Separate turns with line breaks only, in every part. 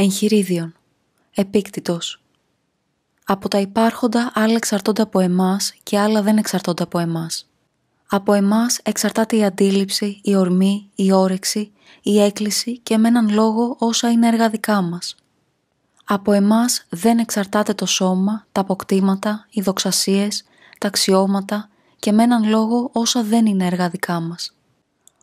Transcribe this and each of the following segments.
Εγχειρίδιον. Επίκτητος. Από τα υπάρχοντα άλλα εξαρτώνται από εμάς και άλλα δεν εξαρτώνται από εμάς. Από εμάς εξαρτάται η αντίληψη, η ορμή, η όρεξη, η έκκληση και με έναν λόγο όσα είναι έργα δικά μας. Από εμάς δεν εξαρτάται το σώμα, τα αποκτήματα, οι δοξασίες, τα αξιώματα και με έναν λόγο όσα δεν είναι έργα δικά μας.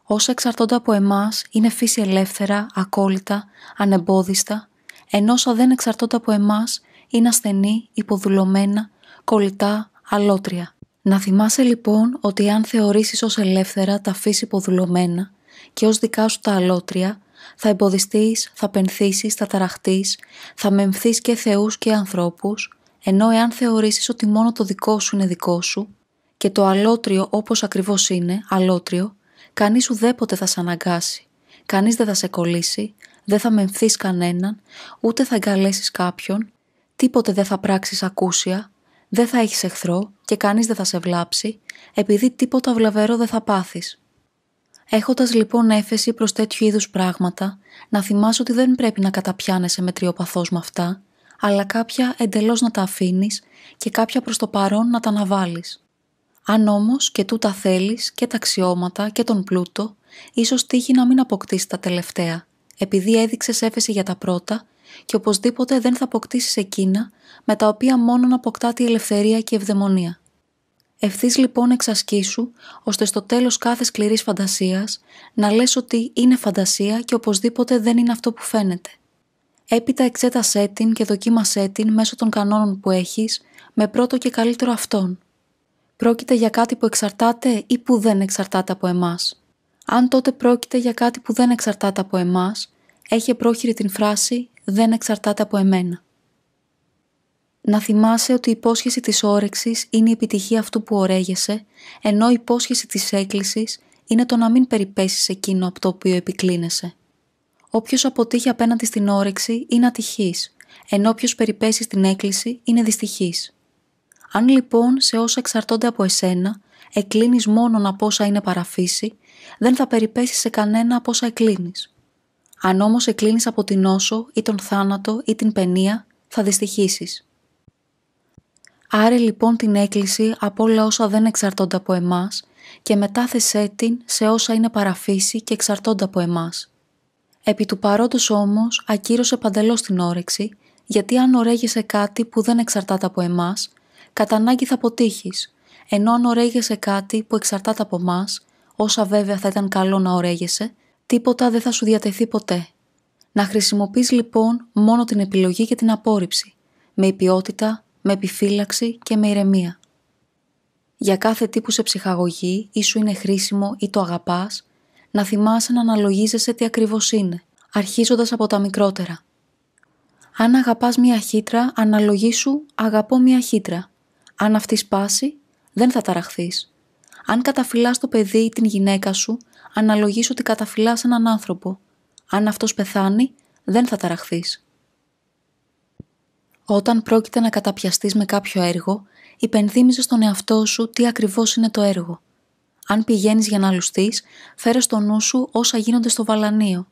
Όσα εξαρτώνται από εμάς είναι φύση ελεύθερα, ακόλυτα, ανεμπόδιστα, ενώ όσα δεν εξαρτώνται από εμάς είναι ασθενή, υποδουλωμένα, κολλητά, αλότρια. Να θυμάσαι λοιπόν ότι αν θεωρήσεις ως ελεύθερα τα φύση υποδουλωμένα και ως δικά σου τα αλότρια, θα εμποδιστείς, θα πενθήσεις, θα ταραχτείς, θα μεμφθείς και θεούς και ανθρώπους, ενώ εάν θεωρήσεις ότι μόνο το δικό σου είναι δικό σου και το αλότριο όπως ακριβώς είναι, αλότριο, κανείς ουδέποτε θα σε αναγκάσει, κανείς δεν θα σε κολλήσει, δεν θα μεμφθείς κανέναν, ούτε θα εγκαλέσεις κάποιον, τίποτε δεν θα πράξεις ακούσια, δεν θα έχεις εχθρό και κανείς δεν θα σε βλάψει, επειδή τίποτα βλαβερό δεν θα πάθεις. Έχοντας λοιπόν έφεση προς τέτοιου είδους πράγματα, να θυμάσαι ότι δεν πρέπει να καταπιάνεσαι μετριοπαθώς με αυτά, αλλά κάποια εντελώς να τα αφήνεις και κάποια προς το παρόν να τα αναβάλεις. Αν όμως και τούτα θέλεις και τα αξιώματα και τον πλούτο, ίσως τύχει να μην αποκτήσεις τα τελευταία, επειδή έδειξες έφεση για τα πρώτα και οπωσδήποτε δεν θα αποκτήσεις εκείνα με τα οποία μόνον αποκτάται η ελευθερία και η ευδαιμονία. Ευθύς λοιπόν εξασκήσου, ώστε στο τέλος κάθε σκληρής φαντασίας να λες ότι είναι φαντασία και οπωσδήποτε δεν είναι αυτό που φαίνεται. Έπειτα εξέτασέ την και δοκίμασέ την μέσω των κανόνων που έχεις, με πρώτο και καλύτερο αυτόν. Πρόκειται για κάτι που εξαρτάται ή που δεν εξαρτάται από εμάς. Αν τότε πρόκειται για κάτι που δεν εξαρτάται από εμάς, έχει πρόχειρη την φράση «δεν εξαρτάται από εμένα». Να θυμάσαι ότι η υπόσχεση της όρεξης είναι η επιτυχία αυτού που ορέγεσαι, ενώ η υπόσχεση της έκκλησης είναι το να μην περιπέσεις εκείνο από το οποίο επικλίνεσαι. Όποιος αποτύχει απέναντι στην όρεξη είναι ατυχής, ενώ όποιος περιπέσει στην έκκληση είναι δυστυχής. Αν λοιπόν σε όσα εξαρτώνται από εσένα, εκκλίνεις μόνον από όσα είναι παραφύση, δεν θα περιπέσεις σε κανένα από όσα εκκλίνεις. Αν όμως εκκλίνεις από την νόσο ή τον θάνατο ή την παινία, θα δυστυχήσεις. Άρε λοιπόν την έκκληση από όλα όσα δεν εξαρτώνται από εμάς και μετάθεσέ την σε όσα είναι παραφύση και εξαρτώνται από εμάς. Επί του παρόντος όμως ακύρωσε παντελώς την όρεξη, γιατί αν ορέγεσαι κάτι που δεν εξαρτάται από εμάς, κατά ανάγκη θα αποτύχεις, ενώ αν ορέγεσαι κάτι που εξαρτάται από μας, όσα βέβαια θα ήταν καλό να ορέγεσαι, τίποτα δεν θα σου διατεθεί ποτέ. Να χρησιμοποιείς λοιπόν μόνο την επιλογή και την απόρριψη, με υπιότητα, με επιφύλαξη και με ηρεμία. Για κάθε τι που σε ψυχαγωγεί ή σου είναι χρήσιμο ή το αγαπάς, να θυμάσαι να αναλογίζεσαι τι ακριβώς είναι, αρχίζοντας από τα μικρότερα. Αν αγαπάς μία χύτρα, αναλογήσου «αγαπώ μία χύτρα». Αν αυτή σπάσει, δεν θα ταραχθείς. Αν καταφυλάς το παιδί ή την γυναίκα σου, αναλογήσου ότι καταφυλάς έναν άνθρωπο. Αν αυτός πεθάνει, δεν θα ταραχθείς. Όταν πρόκειται να καταπιαστείς με κάποιο έργο, υπενθύμιζε στον εαυτό σου τι ακριβώς είναι το έργο. Αν πηγαίνεις για να λουστείς, φέρε στο νου σου όσα γίνονται στο βαλανίο.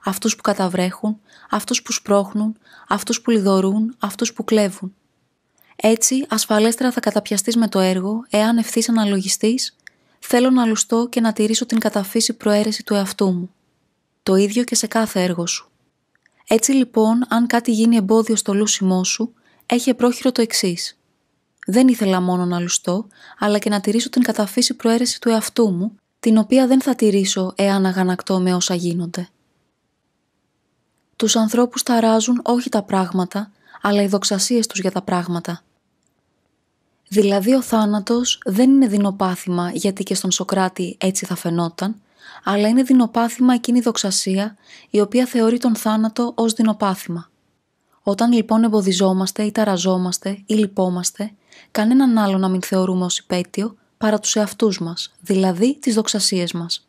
Αυτούς που καταβρέχουν, αυτούς που σπρώχνουν, αυτούς που λιδωρούν, αυτούς που κλέβουν. Έτσι, ασφαλέστερα θα καταπιαστείς με το έργο, εάν ευθύς αναλογιστείς, θέλω να λουστώ και να τηρήσω την καταφύση προαίρεση του εαυτού μου. Το ίδιο και σε κάθε έργο σου. Έτσι λοιπόν, αν κάτι γίνει εμπόδιο στο λούσιμό σου, έχει πρόχειρο το εξής. Δεν ήθελα μόνο να λουστώ, αλλά και να τηρήσω την καταφύση προαίρεση του εαυτού μου, την οποία δεν θα τηρήσω εάν αγανακτώ με όσα γίνονται. Τους ανθρώπους ταράζουν όχι τα πράγματα, αλλά οι δοξασίες τους για τα πράγματα. Δηλαδή ο θάνατος δεν είναι δεινοπάθημα γιατί και στον Σωκράτη έτσι θα φαινόταν, αλλά είναι δεινοπάθημα εκείνη η δοξασία η οποία θεωρεί τον θάνατο ως δεινοπάθημα. Όταν λοιπόν εμποδιζόμαστε ή ταραζόμαστε ή λυπόμαστε, κανέναν άλλο να μην θεωρούμε ως υπαίτιο παρά τους εαυτούς μας, δηλαδή τις δοξασίες μας.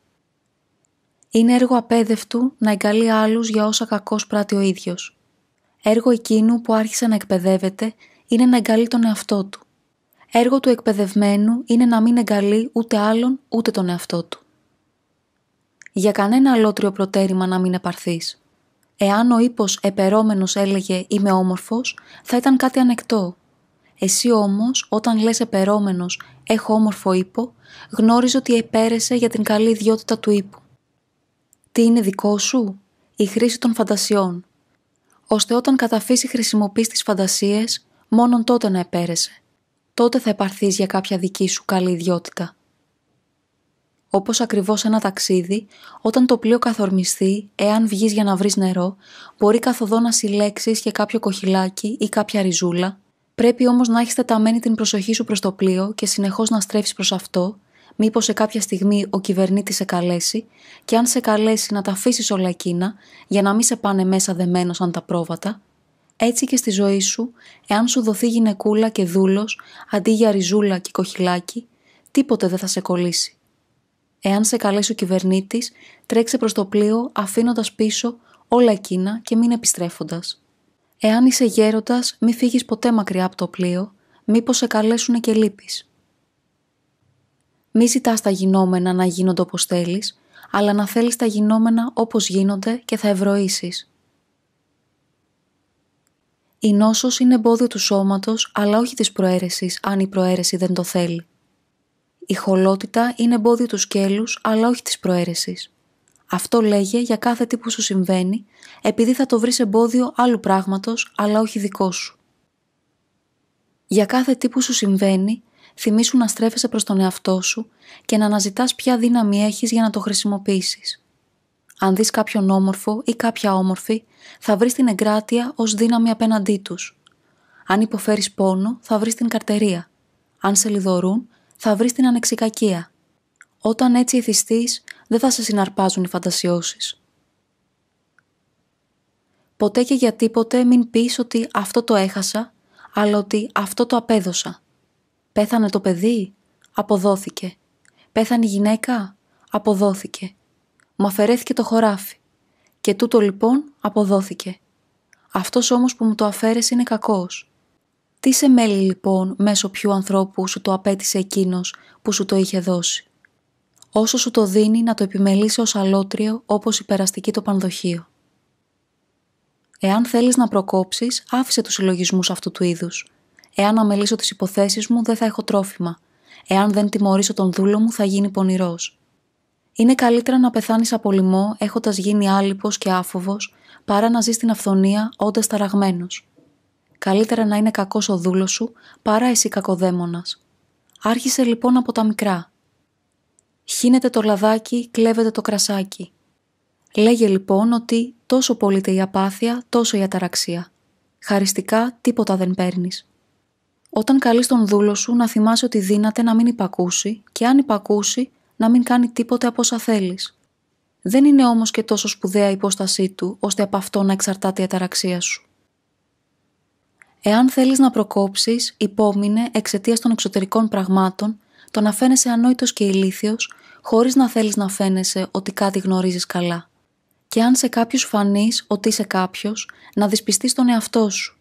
Είναι έργο απέδευτου να εγκαλεί άλλους για όσα κακώς πράττει ο ίδιος. Έργο εκείνου που άρχισε να εκπαιδεύεται είναι να εγκαλεί τον εαυτό του. Έργο του εκπαιδευμένου είναι να μην εγκαλεί ούτε άλλον ούτε τον εαυτό του. Για κανένα αλότριο προτέρημα να μην επαρθείς. Εάν ο ύπος επερόμενος έλεγε «είμαι όμορφος», θα ήταν κάτι ανεκτό. Εσύ όμως, όταν λες επερόμενος «έχω όμορφο ύπο», γνώριζε ότι επέρεσε για την καλή ιδιότητα του ύπου. Τι είναι δικό σου? Η χρήση των φαντασιών. Ώστε όταν κατά φύση χρησιμοποιείς τις φαντασίες, μόνον τότε να επέρεσε. Τότε θα επαρθείς για κάποια δική σου καλή ιδιότητα. Όπως ακριβώς ένα ταξίδι, όταν το πλοίο καθορμιστεί, εάν βγεις για να βρεις νερό, μπορεί καθοδόν να συλλέξεις και κάποιο κοχυλάκι ή κάποια ριζούλα. Πρέπει όμως να έχεις τεταμένη την προσοχή σου προς το πλοίο και συνεχώς να στρέφεις προς αυτό, μήπως σε κάποια στιγμή ο κυβερνήτης σε καλέσει, και αν σε καλέσει να τα αφήσεις όλα εκείνα, για να μην σε πάνε μέσα δεμένο σαν τα πρόβατα. Έτσι και στη ζωή σου, εάν σου δοθεί γυναικούλα και δούλος, αντί για ριζούλα και κοχυλάκι, τίποτε δεν θα σε κολλήσει. Εάν σε καλέσει ο κυβερνήτης, τρέξε προς το πλοίο αφήνοντας πίσω όλα εκείνα και μην επιστρέφοντας. Εάν είσαι γέροντας, μη φύγεις ποτέ μακριά από το πλοίο, μήπως σε καλέσουνε και λείπεις. Μη ζητάς τα γινόμενα να γίνονται όπως θέλεις, αλλά να θέλεις τα γινόμενα όπως γίνονται και θα ευρωήσεις. Η νόσος είναι εμπόδιο του σώματος, αλλά όχι της προαίρεσης, αν η προαίρεση δεν το θέλει. Η χολότητα είναι εμπόδιο του σκέλους, αλλά όχι της προαίρεσης. Αυτό λέγε για κάθε τι που σου συμβαίνει, επειδή θα το βρεις εμπόδιο άλλου πράγματος, αλλά όχι δικό σου. Για κάθε τι που σου συμβαίνει, θυμήσου να στρέφεσαι προς τον εαυτό σου και να αναζητάς ποια δύναμη έχεις για να το χρησιμοποιήσεις. Αν δεις κάποιον όμορφο ή κάποια όμορφη, θα βρεις την εγκράτεια ως δύναμη απέναντί τους. Αν υποφέρεις πόνο, θα βρεις την καρτερία. Αν σε λιδωρούν, θα βρεις την ανεξικακία. Όταν έτσι εθιστείς, δεν θα σε συναρπάζουν οι φαντασιώσεις. Ποτέ και για τίποτε μην πεις ότι αυτό το έχασα, αλλά ότι αυτό το απέδωσα. Πέθανε το παιδί? Αποδόθηκε. Πέθανε η γυναίκα? Αποδόθηκε. Μου αφαιρέθηκε το χωράφι. Και τούτο λοιπόν αποδόθηκε. Αυτός όμως που μου το αφαίρεσε είναι κακός. Τι σε μέλει λοιπόν μέσω ποιου ανθρώπου σου το απέτησε εκείνος που σου το είχε δώσει? Όσο σου το δίνει να το επιμελήσει ως αλότριο, όπως η περαστική το πανδοχείο. Εάν θέλεις να προκόψεις, άφησε τους συλλογισμούς αυτού του είδους. Εάν αμελήσω τις υποθέσεις μου, δεν θα έχω τρόφιμα. Εάν δεν τιμωρήσω τον δούλο μου, θα γίνει πονηρός. Είναι καλύτερα να πεθάνεις από λοιμό έχοντας γίνει άλυπος και άφοβος, παρά να ζεις στην αυθονία όντας ταραγμένος. Καλύτερα να είναι κακός ο δούλος σου, παρά εσύ κακοδαίμονας. Άρχισε λοιπόν από τα μικρά. Χύνεται το λαδάκι, κλέβεται το κρασάκι. Λέγε λοιπόν ότι τόσο πωλείται η απάθεια, τόσο η αταραξία. Χαριστικά τίποτα δεν παίρνεις. Όταν καλείς τον δούλο σου να θυμάσαι ότι δύναται να μην υπακούσει και αν υπακούσει να μην κάνει τίποτε από όσα θέλεις. Δεν είναι όμως και τόσο σπουδαία η υπόστασή του, ώστε από αυτό να εξαρτάται η αταραξία σου. Εάν θέλεις να προκόψεις, υπόμεινε εξαιτίας των εξωτερικών πραγμάτων το να φαίνεσαι ανόητος και ηλίθιος, χωρίς να θέλεις να φαίνεσαι ότι κάτι γνωρίζεις καλά. Και αν σε κάποιους φανείς ότι είσαι κάποιος, να δυσπιστείς τον εαυτό σου.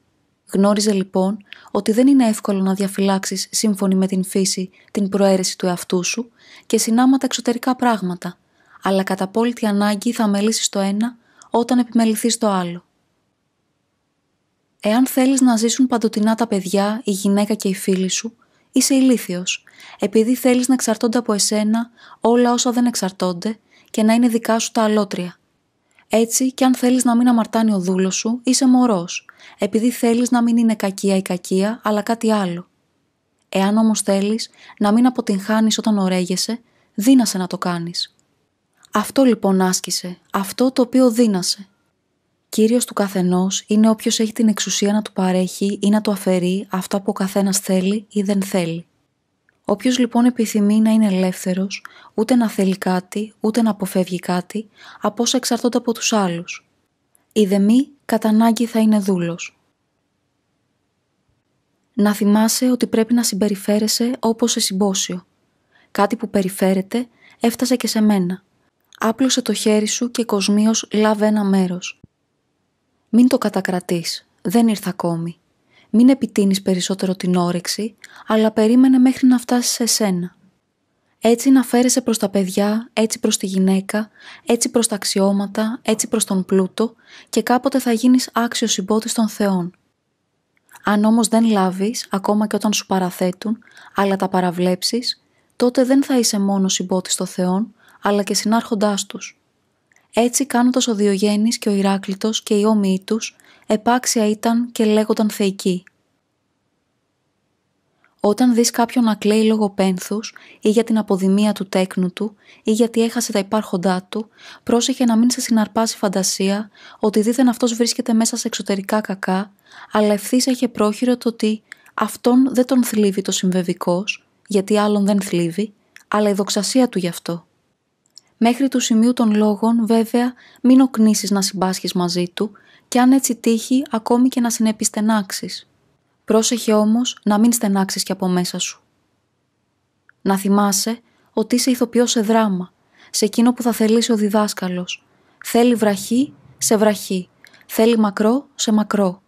Γνώριζε λοιπόν ότι δεν είναι εύκολο να διαφυλάξεις σύμφωνη με την φύση την προαίρεση του εαυτού σου και συνάματα εξωτερικά πράγματα, αλλά κατά απόλυτη ανάγκη θα μελήσεις το ένα όταν επιμεληθείς το άλλο. Εάν θέλεις να ζήσουν παντοτινά τα παιδιά, η γυναίκα και οι φίλοι σου, είσαι ηλίθιος, επειδή θέλεις να εξαρτώνται από εσένα όλα όσα δεν εξαρτώνται και να είναι δικά σου τα αλότρια. Έτσι, κι αν θέλεις να μην αμαρτάνει ο δούλος σου, είσαι μωρός, επειδή θέλεις να μην είναι κακία η κακία, αλλά κάτι άλλο. Εάν όμως θέλεις να μην αποτυγχάνεις όταν ωραίγεσαι, δύνασε να το κάνεις. Αυτό λοιπόν άσκησε, αυτό το οποίο δύνασε. Κύριος του καθενός είναι όποιος έχει την εξουσία να του παρέχει ή να του αφαιρεί αυτό που ο καθένας θέλει ή δεν θέλει. Όποιος λοιπόν επιθυμεί να είναι ελεύθερος, ούτε να θέλει κάτι, ούτε να αποφεύγει κάτι, από όσα εξαρτώνται από τους άλλους. Η δε μη, κατά ανάγκη θα είναι δούλος. Να θυμάσαι ότι πρέπει να συμπεριφέρεσαι όπως σε συμπόσιο. Κάτι που περιφέρεται έφτασε και σε μένα. Άπλωσε το χέρι σου και κοσμίως λάβε ένα μέρος. Μην το κατακρατείς, δεν ήρθα ακόμη. Μην επιτείνεις περισσότερο την όρεξη, αλλά περίμενε μέχρι να φτάσεις σε σένα. Έτσι να φέρεσαι προς τα παιδιά, έτσι προς τη γυναίκα, έτσι προς τα αξιώματα, έτσι προς τον πλούτο και κάποτε θα γίνεις άξιος συμπότης των θεών. Αν όμως δεν λάβεις, ακόμα και όταν σου παραθέτουν, αλλά τα παραβλέψεις, τότε δεν θα είσαι μόνο συμπότης των θεών, αλλά και συνάρχοντάς τους. Έτσι κάνοντας ο Διογένης και ο Ηράκλητος και οι όμοιοι τους, επάξια ήταν και λέγονταν θεϊκοί. Όταν δεις κάποιον να κλαίει λόγω πένθους ή για την αποδημία του τέκνου του ή γιατί έχασε τα υπάρχοντά του, πρόσεχε να μην σε συναρπάσει φαντασία ότι δήθεν αυτός βρίσκεται μέσα σε εξωτερικά κακά, αλλά ευθύς έχει πρόχειρο το ότι αυτόν δεν τον θλίβει το συμβεβικός, γιατί άλλον δεν θλίβει, αλλά η δοξασία του γι' αυτό. Μέχρι του σημείου των λόγων, βέβαια, μην οκνήσεις να συμπάσχεις μαζί του και αν έτσι τύχει ακόμη και να συνεπιστενάξεις. Πρόσεχε όμως να μην στενάξεις και από μέσα σου. Να θυμάσαι ότι είσαι ηθοποιός σε δράμα, σε εκείνο που θα θελήσει ο διδάσκαλος. Θέλει βραχή, σε βραχή. Θέλει μακρό, σε μακρό.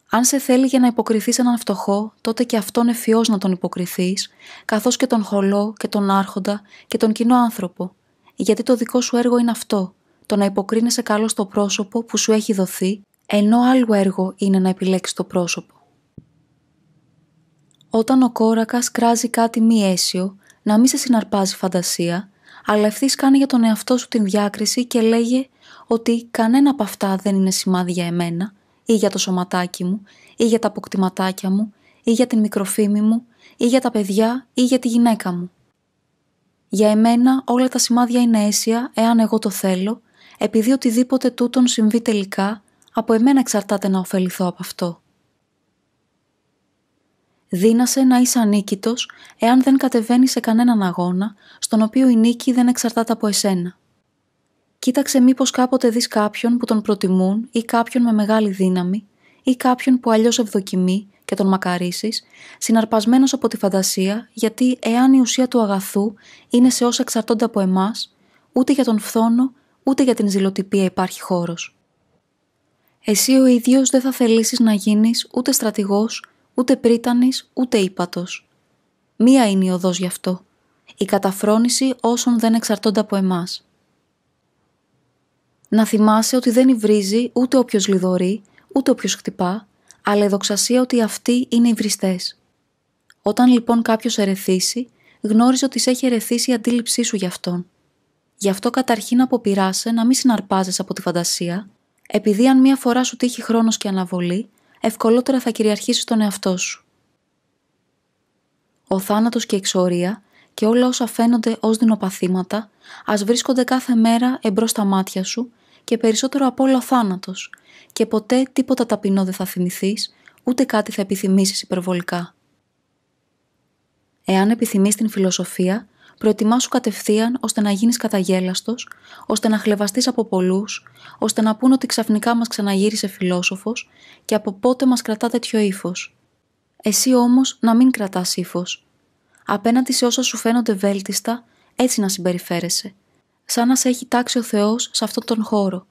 Αν σε θέλει για να υποκριθείς έναν φτωχό, τότε και αυτόν ευφυώς να τον υποκριθείς, καθώς και τον χολό και τον άρχοντα και τον κοινό άνθρωπο. Γιατί το δικό σου έργο είναι αυτό, το να υποκρίνεσαι καλό στο πρόσωπο που σου έχει δοθεί, ενώ άλλο έργο είναι να επιλέξεις το πρόσωπο. Όταν ο κόρακας κράζει κάτι μη αίσιο, να μην σε συναρπάζει φαντασία, αλλά ευθύς κάνει για τον εαυτό σου την διάκριση και λέγε ότι κανένα από αυτά δεν είναι σημάδι για εμένα, ή για το σωματάκι μου, ή για τα αποκτηματάκια μου, ή για την μικροφήμη μου, ή για τα παιδιά, ή για τη γυναίκα μου. Για εμένα όλα τα σημάδια είναι αίσια, εάν εγώ το θέλω, επειδή οτιδήποτε τούτον συμβεί τελικά, από εμένα εξαρτάται να ωφεληθώ από αυτό. Δύνασε να είσαι ανίκητος, εάν δεν κατεβαίνεις σε κανέναν αγώνα, στον οποίο η νίκη δεν εξαρτάται από εσένα. Κοίταξε μήπως κάποτε δεις κάποιον που τον προτιμούν ή κάποιον με μεγάλη δύναμη ή κάποιον που αλλιώς ευδοκιμεί και τον μακαρίσεις, συναρπασμένος από τη φαντασία, γιατί εάν η ουσία του αγαθού είναι σε όσα εξαρτώνται από εμάς, ούτε για τον φθόνο, ούτε για την ζηλοτυπία υπάρχει χώρος. Εσύ ο ίδιος δεν θα θελήσεις να γίνεις ούτε στρατηγός, ούτε πρίτανης, ούτε ύπατος. Μία είναι η οδός γι' αυτό. Η καταφρόνηση όσων δεν εξαρτώνται από εμάς. Να θυμάσαι ότι δεν υβρίζει ούτε όποιος λιδωρεί, ούτε όποιος χτυπά, αλλά η δοξασία ότι αυτοί είναι υβριστές. Όταν λοιπόν κάποιος ερεθίσει, γνώριζε ότι σε έχει ερεθίσει η αντίληψή σου γι' αυτόν. Γι' αυτό καταρχήν αποπειράσαι να μην συναρπάζεσαι από τη φαντασία, επειδή αν μία φορά σου τύχει χρόνος και αναβολή, ευκολότερα θα κυριαρχήσεις τον εαυτό σου. Ο θάνατος και η εξορία και όλα όσα φαίνονται ως δεινοπαθήματα, ας βρίσκονται κάθε μέρα εμπρός στα μάτια σου και περισσότερο απ' όλα ο θάνατος, και ποτέ τίποτα ταπεινό δεν θα θυμηθείς, ούτε κάτι θα επιθυμήσεις υπερβολικά. Εάν επιθυμείς την φιλοσοφία, προετοιμάσου κατευθείαν ώστε να γίνεις καταγέλαστος, ώστε να χλευαστείς από πολλούς, ώστε να πούν ότι ξαφνικά μας ξαναγύρισε φιλόσοφος και από πότε μας κρατά τέτοιο ύφος. Εσύ όμως να μην κρατάς ύφος. Απέναντι σε όσα σου φαίνονται βέλτιστα, έτσι να συμπεριφέρεσαι, σαν να σε έχει τάξει ο Θεός σε αυτόν τον χώρο.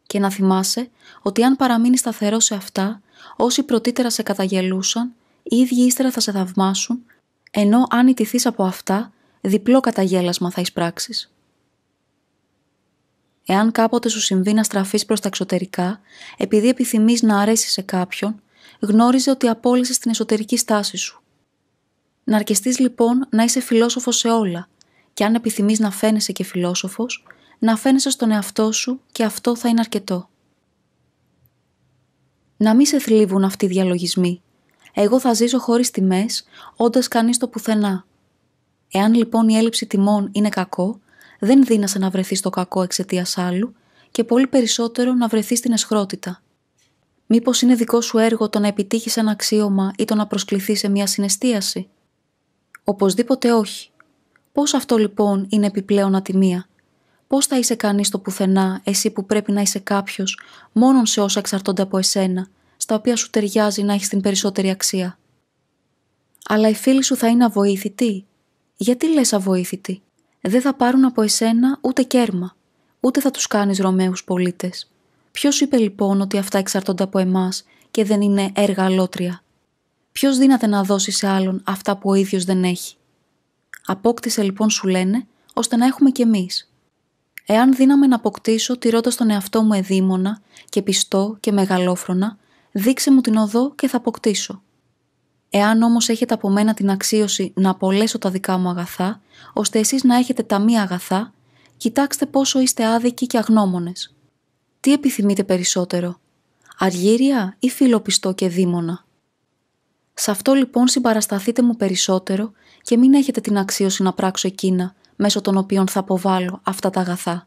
Και να θυμάσαι ότι αν παραμείνεις σταθερός σε αυτά, όσοι πρωτήτερα σε καταγελούσαν, οι ίδιοι ύστερα θα σε θαυμάσουν, ενώ αν ιτηθείς από αυτά, διπλό καταγέλασμα θα εισπράξεις. Εάν κάποτε σου συμβεί να στραφείς προς τα εξωτερικά, επειδή επιθυμείς να αρέσεις σε κάποιον, γνώριζε ότι απόλυσες την εσωτερική στάση σου. Να αρκεστείς λοιπόν να είσαι φιλόσοφος σε όλα, και αν επιθυμείς να φαίνεσαι και φιλόσοφος, να φαίνεσαι στον εαυτό σου και αυτό θα είναι αρκετό. Να μη σε θλίβουν αυτοί οι διαλογισμοί. Εγώ θα ζήσω χωρίς τιμές, όντας κανείς το πουθενά. Εάν λοιπόν η έλλειψη τιμών είναι κακό, δεν δύνασαι να βρεθείς στο κακό εξαιτίας άλλου και πολύ περισσότερο να βρεθείς στην αισχρότητα. Μήπως είναι δικό σου έργο το να επιτύχεις ένα αξίωμα ή το να προσκληθείς σε μια συναισθίαση? Οπωσδήποτε όχι. Πώς αυτό λοιπόν είναι επιπλέον ατιμία? Πώς θα είσαι κανείς στο πουθενά, εσύ που πρέπει να είσαι κάποιος μόνον σε όσα εξαρτώνται από εσένα, στα οποία σου ταιριάζει να έχεις την περισσότερη αξία? Αλλά οι φίλοι σου θα είναι αβοήθητοι. Γιατί λες αβοήθητοι? Δεν θα πάρουν από εσένα ούτε κέρμα, ούτε θα τους κάνεις Ρωμαίους πολίτες. Ποιος είπε λοιπόν ότι αυτά εξαρτώνται από εμάς και δεν είναι έργα αλότρια? Ποιος δύναται να δώσει σε άλλον αυτά που ο ίδιος δεν έχει? Απόκτησε λοιπόν, σου λένε, ώστε να έχουμε κι εμείς. Εάν δύναμε να αποκτήσω τηρώντας τον εαυτό μου εδήμονα και πιστό και μεγαλόφρονα, δείξε μου την οδό και θα αποκτήσω. Εάν όμως έχετε από μένα την αξίωση να απολέσω τα δικά μου αγαθά, ώστε εσείς να έχετε τα μη αγαθά, κοιτάξτε πόσο είστε άδικοι και αγνώμονες. Τι επιθυμείτε περισσότερο, αργύρια ή φιλοπιστό και δήμονα? Σε αυτό λοιπόν συμπαρασταθείτε μου περισσότερο και μην έχετε την αξίωση να πράξω εκείνα μέσω των οποίων θα αποβάλω αυτά τα αγαθά.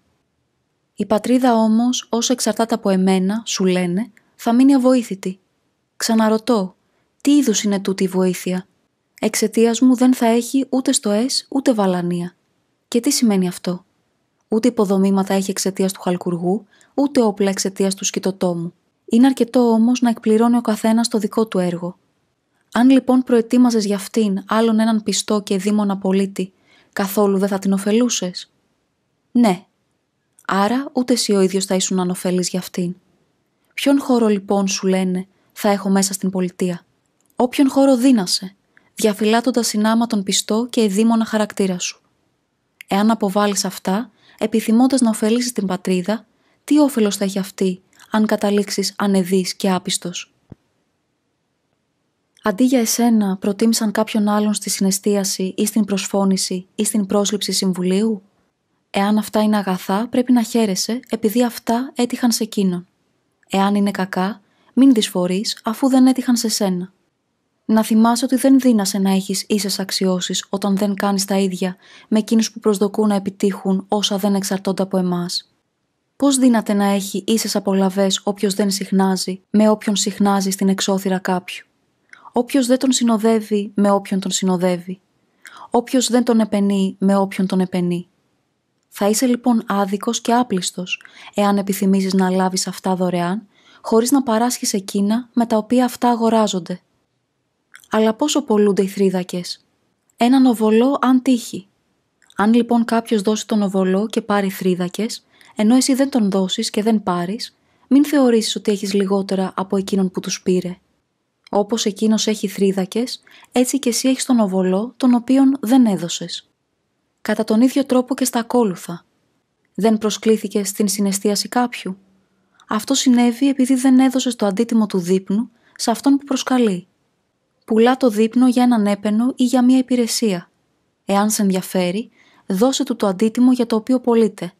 Η πατρίδα όμως, όσο εξαρτάται από εμένα, σου λένε, θα μείνει αβοήθητη. Ξαναρωτώ, τι είδους είναι τούτη η βοήθεια? Εξαιτίας μου δεν θα έχει ούτε στοές ούτε βαλανία. Και τι σημαίνει αυτό? Ούτε υποδομήματα έχει εξαιτίας του χαλκουργού, ούτε όπλα εξαιτίας του σκητοτόμου. Είναι αρκετό όμως να εκπληρώνει ο καθένας το δικό του έργο. Αν λοιπόν προετοίμαζες για αυτήν άλλον έναν πιστό και δήμονα πολίτη, καθόλου δεν θα την ωφελούσες? Ναι. Άρα ούτε εσύ ο ίδιος θα ήσουν ανωφέλης για αυτήν. Ποιον χώρο λοιπόν, σου λένε, θα έχω μέσα στην πολιτεία? Όποιον χώρο δύνασε, διαφυλάτοντας συνάμα τον πιστό και εδήμονα χαρακτήρα σου. Εάν αποβάλεις αυτά, επιθυμώντας να ωφελήσεις την πατρίδα, τι όφελος θα έχει αυτή, αν καταλήξεις ανεδής και άπιστος? Αντί για εσένα, προτίμησαν κάποιον άλλον στη συναισθίαση ή στην προσφώνηση ή στην πρόσληψη συμβουλίου? Εάν αυτά είναι αγαθά, πρέπει να χαίρεσαι επειδή αυτά έτυχαν σε εκείνον. Εάν είναι κακά, μην δυσφορείς αφού δεν έτυχαν σε σένα. Να θυμάσαι ότι δεν δύνασαι να έχεις ίσες αξιώσεις όταν δεν κάνεις τα ίδια με εκείνους που προσδοκούν να επιτύχουν όσα δεν εξαρτώνται από εμάς. Πώς δύναται να έχει ίσες απολαβές όποιος δεν συχνάζει με όποιον συχνάζει στην εξώθυρα κάποιου? Όποιος δεν τον συνοδεύει με όποιον τον συνοδεύει. Όποιος δεν τον επενεί με όποιον τον επενεί. Θα είσαι λοιπόν άδικος και άπλιστος, εάν επιθυμήσεις να λάβεις αυτά δωρεάν, χωρίς να παράσχεις εκείνα με τα οποία αυτά αγοράζονται. Αλλά πόσο πωλούνται οι θρίδακες? Έναν οβολό αν τύχει. Αν λοιπόν κάποιος δώσει τον οβολό και πάρει θρίδακες, ενώ εσύ δεν τον δώσεις και δεν πάρεις, μην θεωρήσεις ότι έχεις λιγότερα από εκείνον που τους πήρε. Όπως εκείνος έχει θρίδακες, έτσι και εσύ έχεις τον οβολό, τον οποίον δεν έδωσες. Κατά τον ίδιο τρόπο και στα ακόλουθα. Δεν προσκλήθηκες στην συναισθίαση κάποιου? Αυτό συνέβη επειδή δεν έδωσες το αντίτιμο του δείπνου σε αυτόν που προσκαλεί. Πουλά το δείπνο για έναν έπαινο ή για μία υπηρεσία. Εάν σε ενδιαφέρει, δώσε του το αντίτιμο για το οποίο πωλείται.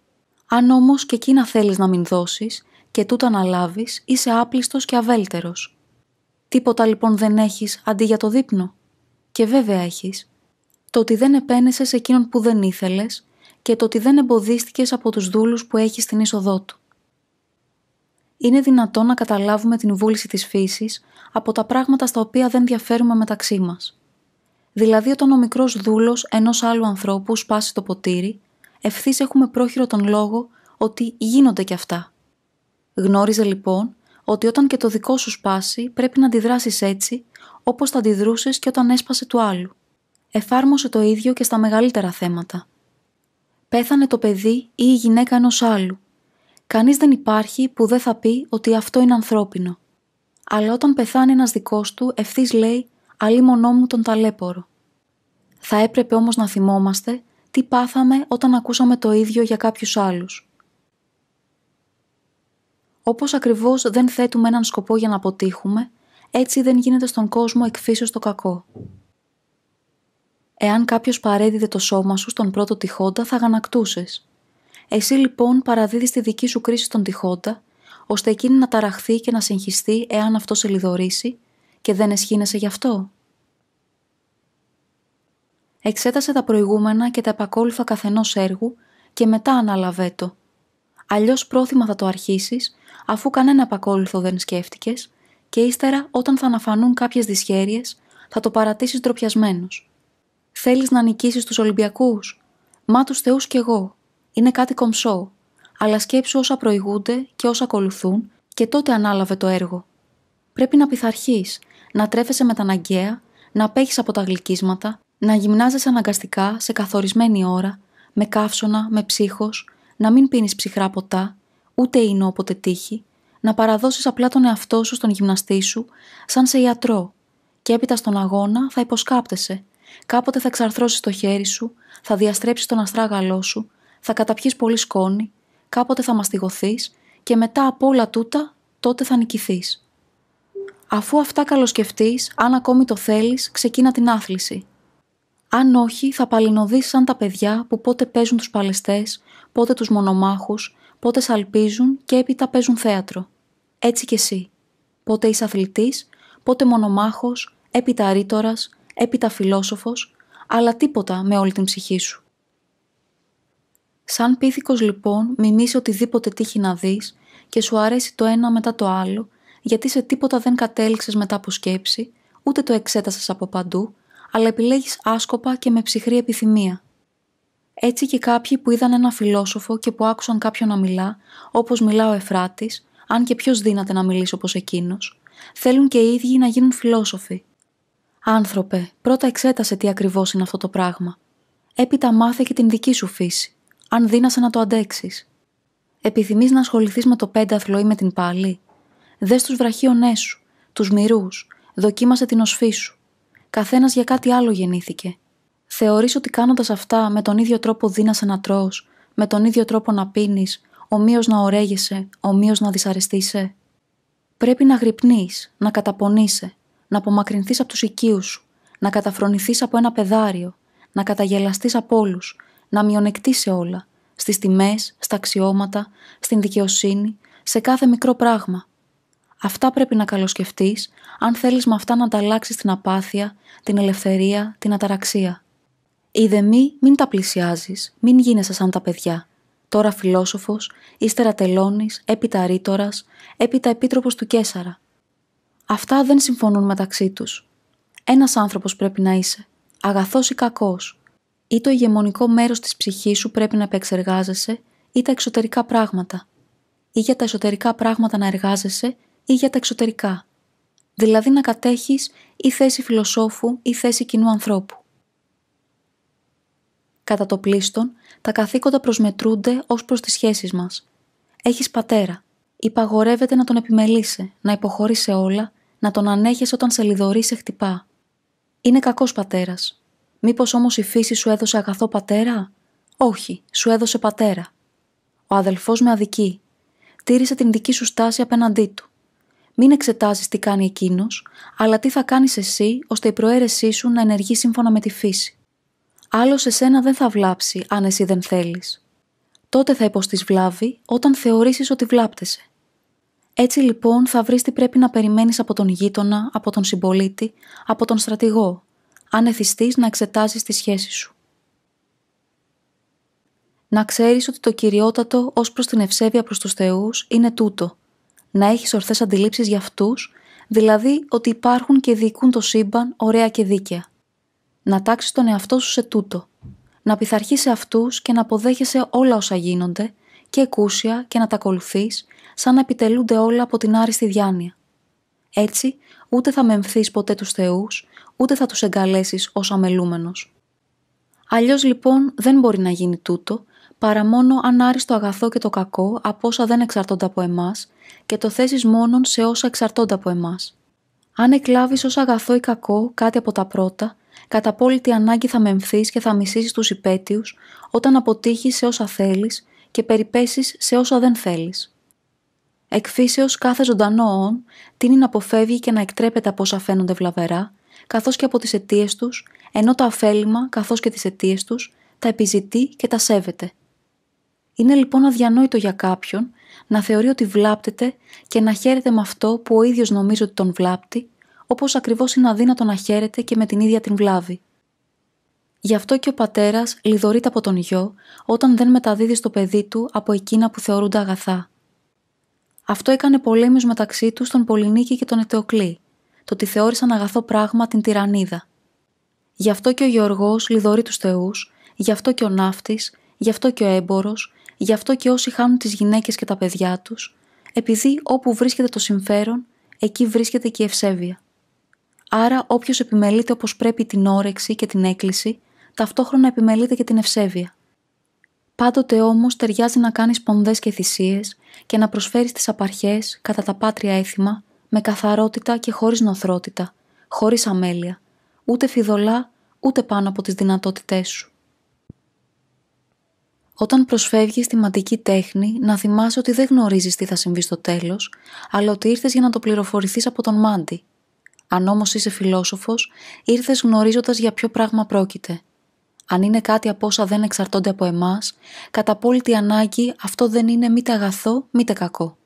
Αν όμως και εκείνα θέλεις να μην δώσεις και τούτα να λάβεις, είσαι άπλιστος και αβέλτερος. Τίποτα λοιπόν δεν έχεις αντί για το δείπνο? Και βέβαια έχεις. Το ότι δεν επένεσαι σε εκείνον που δεν ήθελες και το ότι δεν εμποδίστηκες από τους δούλους που έχεις στην είσοδό του. Είναι δυνατόν να καταλάβουμε την βούληση της φύσης από τα πράγματα στα οποία δεν διαφέρουμε μεταξύ μας. Δηλαδή, όταν ο μικρός δούλος ενός άλλου ανθρώπου σπάσει το ποτήρι, ευθύς έχουμε πρόχειρο τον λόγο ότι γίνονται κι αυτά. Γνώριζε λοιπόν ότι όταν και το δικό σου σπάσει πρέπει να αντιδράσεις έτσι όπως θα αντιδρούσες και όταν έσπασε του άλλου. Εφάρμοσε το ίδιο και στα μεγαλύτερα θέματα. Πέθανε το παιδί ή η γυναίκα ενός άλλου. Κανείς δεν υπάρχει που δεν θα πει ότι αυτό είναι ανθρώπινο. Αλλά όταν πεθάνει ένας δικός του, ευθύς λέει «αλίμονό μου τον ταλέπορο». Θα έπρεπε όμως να θυμόμαστε τι πάθαμε όταν ακούσαμε το ίδιο για κάποιους άλλους. Όπως ακριβώς δεν θέτουμε έναν σκοπό για να αποτύχουμε, έτσι δεν γίνεται στον κόσμο εκφύσεως το κακό. Εάν κάποιος παρέδιδε το σώμα σου στον πρώτο τυχόντα, θα γανακτούσες. Εσύ λοιπόν παραδίδεις τη δική σου κρίση στον τυχόντα, ώστε εκείνη να ταραχθεί και να συγχυστεί εάν αυτό σε λιδωρήσει και δεν εσχύνεσαι γι' αυτό. Εξέτασε τα προηγούμενα και τα επακόλουθα καθενός έργου και μετά ανάλαβέ το. Αλλιώς πρόθυμα θα το αρχίσεις, αφού κανένα επακόλουθο δεν σκέφτηκες, και ύστερα όταν θα αναφανούν κάποιες δυσχέρειες, θα το παρατήσεις ντροπιασμένος. Θέλεις να νικήσεις τους Ολυμπιακούς? Μα τους θεούς κι εγώ. Είναι κάτι κομψό. Αλλά σκέψου όσα προηγούνται και όσα ακολουθούν και τότε ανάλαβε το έργο. Πρέπει να πειθαρχείς, να τρέφεσαι με τα αναγκαία, να απέχεις από τα γλυκίσματα, να γυμνάζεσαι αναγκαστικά σε καθορισμένη ώρα, με καύσωνα, με ψύχος, να μην πίνεις ψυχρά ποτά, ούτε ίνο όποτε τύχει, να παραδώσεις απλά τον εαυτό σου στον γυμναστή σου, σαν σε ιατρό, και έπειτα στον αγώνα θα υποσκάπτεσαι κάποτε θα εξαρθρώσεις το χέρι σου, θα διαστρέψεις τον αστράγαλό σου, θα καταπιείς πολύ σκόνη, κάποτε θα μαστιγωθείς και μετά από όλα τούτα, τότε θα νικηθείς. Αφού αυτά καλοσκεφτείς, αν ακόμη το θέλεις, ξεκίνα την άθληση. Αν όχι, θα παλινοδείς σαν τα παιδιά που πότε παίζουν τους παλαιστές, πότε τους μονομάχους, πότε σαλπίζουν και έπειτα παίζουν θέατρο. Έτσι κι εσύ. Πότε είσαι αθλητής, πότε μονομάχος, έπειτα ρήτορας, έπειτα φιλόσοφος, αλλά τίποτα με όλη την ψυχή σου. Σαν πίθηκος λοιπόν, μιμήσει οτιδήποτε τύχει να δεις και σου αρέσει το ένα μετά το άλλο, γιατί σε τίποτα δεν κατέληξες μετά από σκέψη, ούτε το εξέτασες από παντού, αλλά επιλέγεις άσκοπα και με ψυχρή επιθυμία. Έτσι και κάποιοι που είδαν ένα φιλόσοφο και που άκουσαν κάποιον να μιλά, όπως μιλά ο Εφράτης, αν και ποιος δύναται να μιλήσει όπως εκείνος, θέλουν και οι ίδιοι να γίνουν φιλόσοφοι. Άνθρωπε, πρώτα εξέτασε τι ακριβώς είναι αυτό το πράγμα. Έπειτα μάθε και την δική σου φύση, αν δύνασαι να το αντέξεις. Επιθυμείς να ασχοληθείς με το πένταθλο ή με την πάλη? Δες τους βραχίονές σου, τους μυρούς, δοκίμασε την οσφή σου. Καθένας για κάτι άλλο γεννήθηκε. Θεωρείς ότι κάνοντας αυτά με τον ίδιο τρόπο δύνασαι να τρως, με τον ίδιο τρόπο να πίνεις, ομοίως να ωραίγεσαι, ομοίως να δυσαρεστείσαι? Πρέπει να γρυπνείς, να καταπονείσαι, να απομακρυνθείς από τους οικείους σου, να καταφρονηθείς από ένα πεδάριο, να καταγελαστείς από όλους, να μειονεκτείς σε όλα, στις τιμές, στα αξιώματα, στην δικαιοσύνη, σε κάθε μικρό πράγμα. Αυτά πρέπει να καλοσκεφτείς, αν θέλεις με αυτά να ανταλλάξεις την απάθεια, την ελευθερία, την αταραξία. Είδε μην τα πλησιάζεις, μην γίνεσαι σαν τα παιδιά. Τώρα φιλόσοφος, ύστερα τελώνης, έπειτα ρήτορας, έπειτα επίτροπος του Καίσαρα. Αυτά δεν συμφωνούν μεταξύ τους. Ένας άνθρωπος πρέπει να είσαι, αγαθός ή κακός. Ή το ηγεμονικό μέρος της ψυχής σου πρέπει να επεξεργάζεσαι, ή τα εξωτερικά πράγματα. Ή για τα εσωτερικά πράγματα να εργάζεσαι, ή για τα εξωτερικά. Δηλαδή να κατέχεις ή θέση φιλοσόφου ή θέση κοινού ανθρώπου. Κατά το πλείστον, τα καθήκοντα προσμετρούνται ως προς τις σχέσεις μας. Έχεις πατέρα. Υπαγορεύεται να τον επιμελείσαι, να υποχωρείς σε όλα, να τον ανέχεσαι όταν σε λιδωρεί, σε χτυπά. Είναι κακός πατέρας. Μήπως όμως η φύση σου έδωσε αγαθό πατέρα? Όχι, σου έδωσε πατέρα. Ο αδελφός με αδικεί. Τήρησε την δική σου στάση απέναντί του. Μην εξετάζεις τι κάνει εκείνος, αλλά τι θα κάνεις εσύ ώστε η προαίρεσή σου να ενεργεί σύμφωνα με τη φύση. Άλλος εσένα δεν θα βλάψει αν εσύ δεν θέλεις. Τότε θα υποστείς βλάβη όταν θεωρήσεις ότι βλάπτεσαι. Έτσι λοιπόν θα βρεις τι πρέπει να περιμένεις από τον γείτονα, από τον συμπολίτη, από τον στρατηγό, αν εθιστείς να εξετάζεις τη σχέση σου. Να ξέρεις ότι το κυριότατο ως προς την ευσέβεια προς τους θεούς είναι τούτο. Να έχεις ορθές αντιλήψεις για αυτούς, δηλαδή ότι υπάρχουν και διοικούν το σύμπαν ωραία και δίκαια. Να τάξεις τον εαυτό σου σε τούτο. Να πειθαρχείς σε αυτούς και να αποδέχεσαι όλα όσα γίνονται και εκούσια και να τα ακολουθείς σαν να επιτελούνται όλα από την άριστη διάνοια. Έτσι, ούτε θα μεμφθείς ποτέ τους θεούς, ούτε θα τους εγκαλέσεις ως αμελούμενος. Αλλιώς λοιπόν δεν μπορεί να γίνει τούτο, παρά μόνο αν άρεις το αγαθό και το κακό από όσα δεν εξαρτώνται από εμάς και το θέσεις μόνον σε όσα εξαρτώνται από εμάς. Αν εκλάβεις ως αγαθό ή κακό κάτι από τα πρώτα, κατά απόλυτη ανάγκη θα μεμφθείς και θα μισήσεις τους υπαίτιους όταν αποτύχεις σε όσα θέλεις και περιπέσεις σε όσα δεν θέλεις. Εκ φύσεως κάθε ζωντανό όν τείνει να αποφεύγει και να εκτρέπεται από όσα φαίνονται βλαβερά, καθώς και από τις αιτίες τους, ενώ το αφέλιμα, καθώς και τις αιτίες τους, τα επιζητεί και τα σέβεται. Είναι λοιπόν αδιανόητο για κάποιον να θεωρεί ότι βλάπτεται και να χαίρεται με αυτό που ο ίδιος νομίζει ότι τον βλάπτει, όπως ακριβώς είναι αδύνατο να χαίρεται και με την ίδια την βλάβη. Γι' αυτό και ο πατέρας λιδωρείται από τον γιο όταν δεν μεταδίδει στο παιδί του από εκείνα που θεωρούνται αγαθά. Αυτό έκανε πολέμους μεταξύ τους τον Πολυνίκη και τον Ετεοκλή, το ότι θεώρησαν αγαθό πράγμα την τυραννίδα. Γι' αυτό και ο Γεωργός λιδωρεί τους θεούς, γι' αυτό και ο ναύτης, γι' αυτό και ο έμπορος, γι' αυτό και όσοι χάνουν τις γυναίκες και τα παιδιά τους, επειδή όπου βρίσκεται το συμφέρον, εκεί βρίσκεται και η ευσέβεια. Άρα όποιος επιμελείται όπως πρέπει την όρεξη και την έκκληση, ταυτόχρονα επιμελείται και την ευσέβεια. Πάντοτε όμως ταιριάζει να κάνεις πονδές και θυσίες και να προσφέρεις τις απαρχές κατά τα πάτρια έθιμα, με καθαρότητα και χωρίς νοθρότητα, χωρίς αμέλεια, ούτε φιδωλά, ούτε πάνω από τις δυνατότητές σου. Όταν προσφεύγεις στη μαντική τέχνη, να θυμάσαι ότι δεν γνωρίζεις τι θα συμβεί στο τέλος, αλλά ότι ήρθες για να το πληροφορηθείς από τον μάντη. Αν όμως είσαι φιλόσοφος, ήρθες γνωρίζοντας για ποιο πράγμα πρόκειται. Αν είναι κάτι από όσα δεν εξαρτώνται από εμάς, κατά απόλυτη ανάγκη αυτό δεν είναι μήτε αγαθό μήτε κακό.